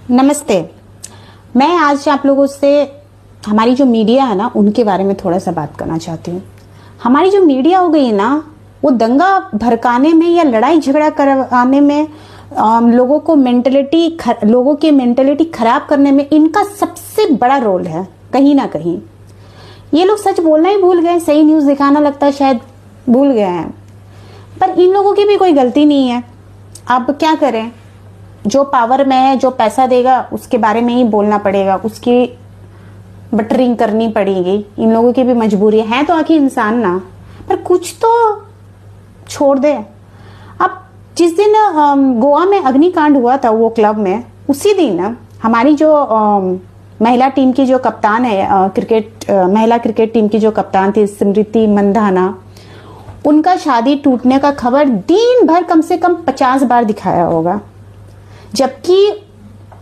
नमस्ते। मैं आज आप लोगों से हमारी जो मीडिया है ना उनके बारे में थोड़ा सा बात करना चाहती हूँ। हमारी जो मीडिया हो गई ना वो दंगा भड़काने में या लड़ाई झगड़ा करवाने में लोगों की मेंटलिटी खराब करने में इनका सबसे बड़ा रोल है। कहीं ना कहीं ये लोग सच बोलना ही भूल गए, सही न्यूज़ दिखाना लगता है शायद भूल गए हैं, पर इन लोगों की भी कोई गलती नहीं है। अब क्या करें, जो पावर में है, जो पैसा देगा उसके बारे में ही बोलना पड़ेगा, उसकी बटरिंग करनी पड़ेगी। इन लोगों की भी मजबूरी है तो आखिर इंसान ना, पर कुछ तो छोड़ दे। अब जिस दिन गोवा में अग्निकांड हुआ था वो क्लब में, उसी दिन हमारी जो महिला टीम की जो कप्तान है, महिला क्रिकेट टीम की जो कप्तान थी स्मृति मंधाना, उनका शादी टूटने का खबर दिन भर कम से कम 50 बार दिखाया होगा, जबकि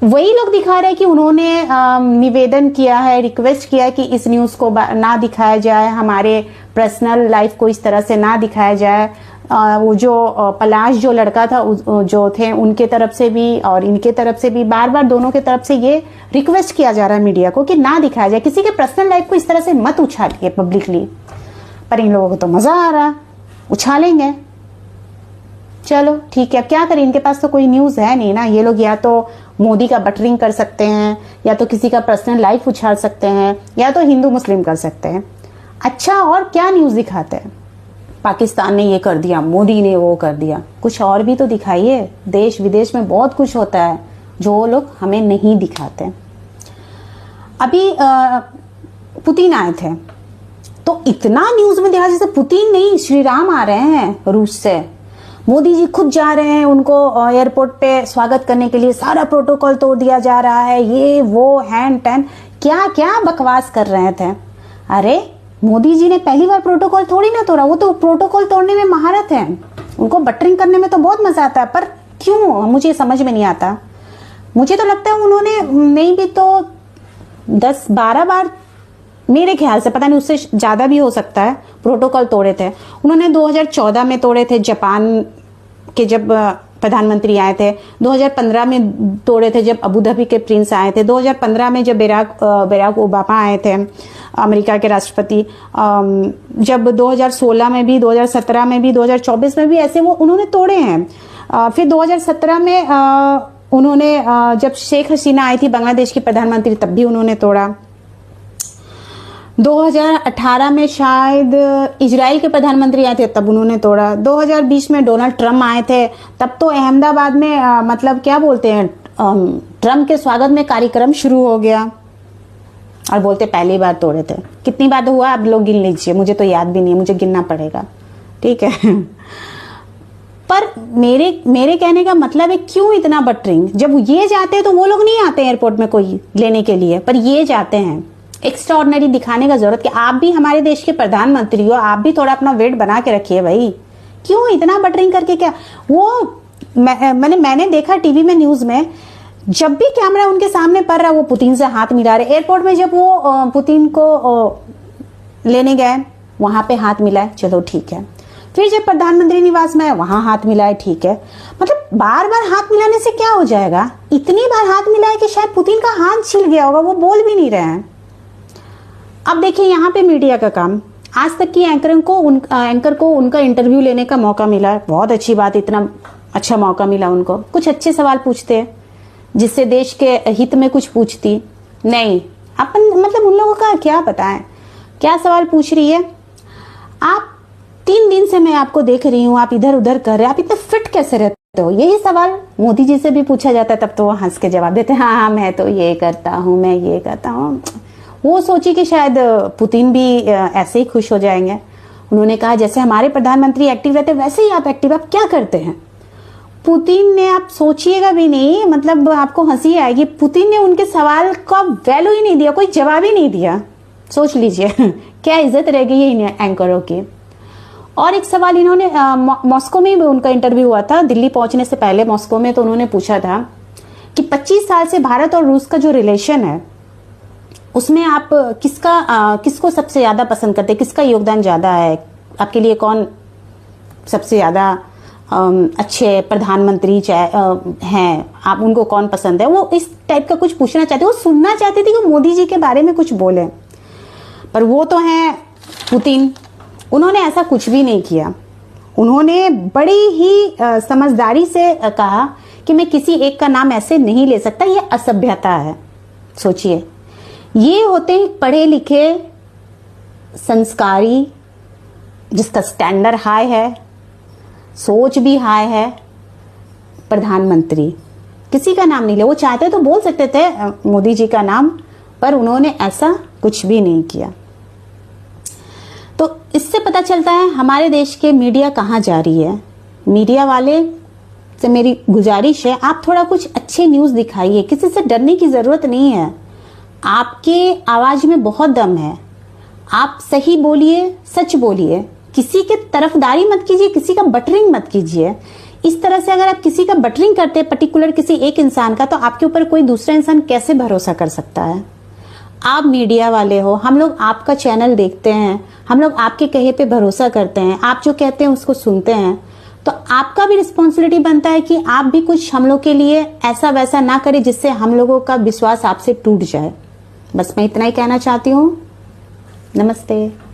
वही लोग दिखा रहे हैं कि उन्होंने निवेदन किया है, रिक्वेस्ट किया है कि इस न्यूज़ को ना दिखाया जाए, हमारे पर्सनल लाइफ को इस तरह से ना दिखाया जाए। वो जो पलाश जो लड़का था जो थे उनके तरफ से भी और इनके तरफ से भी बार बार दोनों के तरफ से ये रिक्वेस्ट किया जा रहा है मीडिया को कि ना दिखाया जाए, किसी के पर्सनल लाइफ को इस तरह से मत उछालिए पब्लिकली। पर इन लोगों को तो मजा आ रहा, उछालेंगे। चलो ठीक है, अब क्या करें, इनके पास तो कोई न्यूज़ है नहीं ना। ये लोग या तो मोदी का बटरिंग कर सकते हैं, या तो किसी का पर्सनल लाइफ उछाल सकते हैं, या तो हिंदू मुस्लिम कर सकते हैं। अच्छा, और क्या न्यूज़ दिखाते हैं? पाकिस्तान ने ये कर दिया, मोदी ने वो कर दिया, कुछ और भी तो दिखाइए। देश विदेश में बहुत कुछ होता है जो वो लोग हमें नहीं दिखाते। अभी पुतिन आए थे तो इतना न्यूज़ में देखा जैसे पुतिन नहीं श्री राम आ रहे हैं रूस से। मोदी जी खुद जा रहे हैं उनको एयरपोर्ट पे स्वागत करने के लिए, सारा प्रोटोकॉल तोड़ दिया जा रहा है, ये वो हैन टैन, क्या क्या बकवास कर रहे थे। अरे मोदी जी ने पहली बार प्रोटोकॉल थोड़ी ना तोड़ा, वो तो प्रोटोकॉल तोड़ने में महारत है, उनको बटरिंग करने में तो बहुत मजा आता है। पर क्यों, मुझे समझ में नहीं आता। मुझे तो लगता है उन्होंने नहीं भी तो 10-12 बार, मेरे ख्याल से, पता नहीं उससे ज्यादा भी हो सकता है, प्रोटोकॉल तोड़े थे। उन्होंने 2014 में तोड़े थे, जापान के जब प्रधानमंत्री आए थे, 2015 में तोड़े थे जब अबू धाबी के प्रिंस आए थे, 2015 में जब बराक ओबामा आए थे अमेरिका के राष्ट्रपति, जब 2016 में भी, 2017 में भी, 2024 में भी ऐसे वो उन्होंने तोड़े हैं। फिर 2017 में उन्होंने जब शेख हसीना आई थी बांग्लादेश की प्रधानमंत्री, तब भी उन्होंने तोड़ा। 2018 में शायद इजराइल के प्रधानमंत्री आए थे, तब उन्होंने तोड़ा। 2020 में डोनाल्ड ट्रम्प आए थे, तब तो अहमदाबाद में मतलब क्या बोलते हैं, ट्रम्प के स्वागत में कार्यक्रम शुरू हो गया और बोलते पहली बार तोड़े थे। कितनी बार हुआ आप लोग गिन लीजिए, मुझे तो याद भी नहीं है, मुझे गिनना पड़ेगा, ठीक है। पर मेरे कहने का मतलब है क्यों इतना बटरिंग? जब ये जाते हैं तो वो लोग नहीं आते एयरपोर्ट में कोई लेने के लिए, पर ये जाते हैं। एक्स्ट्राऑर्डिनरी दिखाने का जरूरत कि आप भी हमारे देश के प्रधानमंत्री हो, आप भी थोड़ा अपना वेट बना के रखिए भाई। क्यों इतना बटरिंग करके? क्या वो मैंने देखा टीवी में, न्यूज में, जब भी कैमरा उनके सामने पड़ रहा वो पुतिन से हाथ मिला रहे। एयरपोर्ट में जब वो पुतिन को लेने गए वहां पे हाथ मिलाए, चलो ठीक है। फिर जब प्रधानमंत्री निवास में वहां हाथ मिलाए, ठीक है। मतलब बार बार हाथ मिलाने से क्या हो जाएगा? इतनी बार हाथ मिलाए कि शायद पुतिन का हाथ छिल गया होगा, वो बोल भी नहीं रहे हैं। अब देखिए यहाँ पे मीडिया का काम, आज तक की एंकर को उनका इंटरव्यू लेने का मौका मिला, बहुत अच्छी बात, इतना अच्छा मौका मिला उनको। कुछ अच्छे सवाल पूछते हैं जिससे देश के हित में कुछ पूछती नहीं। अपन मतलब उन लोगों का क्या पता है क्या सवाल पूछ रही है। आप 3 दिन से मैं आपको देख रही हूँ, आप इधर उधर कर रहे हैं, आप इतने फिट कैसे रहते हो? यही सवाल मोदी जी से भी पूछा जाता है, तब तो वो हंस के जवाब देते हैं, हाँ मैं तो ये करता हूँ, मैं ये करता हूँ। वो सोची कि शायद पुतिन भी ऐसे ही खुश हो जाएंगे। उन्होंने कहा जैसे हमारे प्रधानमंत्री एक्टिव रहते वैसे ही आप एक्टिव, आप क्या करते हैं? पुतिन ने, आप सोचिएगा भी नहीं, मतलब आपको हंसी आएगी, पुतिन ने उनके सवाल का वैल्यू ही नहीं दिया, कोई जवाब ही नहीं दिया। सोच लीजिए क्या इज्जत रह गई है इन एंकरों की। और एक सवाल इन्होंने मॉस्को में भी उनका इंटरव्यू हुआ था, दिल्ली पहुंचने से पहले मॉस्को में, तो उन्होंने पूछा था कि 25 साल से भारत और रूस का जो रिलेशन है उसमें आप किसको सबसे ज्यादा पसंद करते हैं, किसका योगदान ज्यादा है आपके लिए, कौन सबसे ज्यादा अच्छे प्रधानमंत्री हैं, आप उनको कौन पसंद है, वो इस टाइप का कुछ पूछना चाहते, वो सुनना चाहते थे कि मोदी जी के बारे में कुछ बोले। पर वो तो हैं पुतिन, उन्होंने ऐसा कुछ भी नहीं किया। उन्होंने बड़ी ही समझदारी से कहा कि मैं किसी एक का नाम ऐसे नहीं ले सकता, ये असभ्यता है। सोचिए, ये होते हैं पढ़े लिखे, संस्कारी, जिसका स्टैंडर्ड हाई है, सोच भी हाई है, प्रधानमंत्री। किसी का नाम नहीं ले, वो चाहते तो बोल सकते थे मोदी जी का नाम, पर उन्होंने ऐसा कुछ भी नहीं किया। तो इससे पता चलता है हमारे देश के मीडिया कहाँ जा रही है। मीडिया वाले से मेरी गुजारिश है, आप थोड़ा कुछ अच्छे न्यूज़ दिखाइए, किसी से डरने की ज़रूरत नहीं है। आपके आवाज़ में बहुत दम है, आप सही बोलिए, सच बोलिए, किसी के तरफदारी मत कीजिए, किसी का बटरिंग मत कीजिए। इस तरह से अगर आप किसी का बटरिंग करते हैं, पर्टिकुलर किसी एक इंसान का, तो आपके ऊपर कोई दूसरा इंसान कैसे भरोसा कर सकता है। आप मीडिया वाले हो, हम लोग आपका चैनल देखते हैं, हम लोग आपके कहे पे भरोसा करते हैं, आप जो कहते हैं उसको सुनते हैं, तो आपका भी रिस्पॉन्सिबिलिटी बनता है कि आप भी कुछ हम लोग के लिए ऐसा वैसा ना करें जिससे हम लोगों का विश्वास आपसे टूट जाए। बस मैं इतना ही कहना चाहती हूँ। नमस्ते।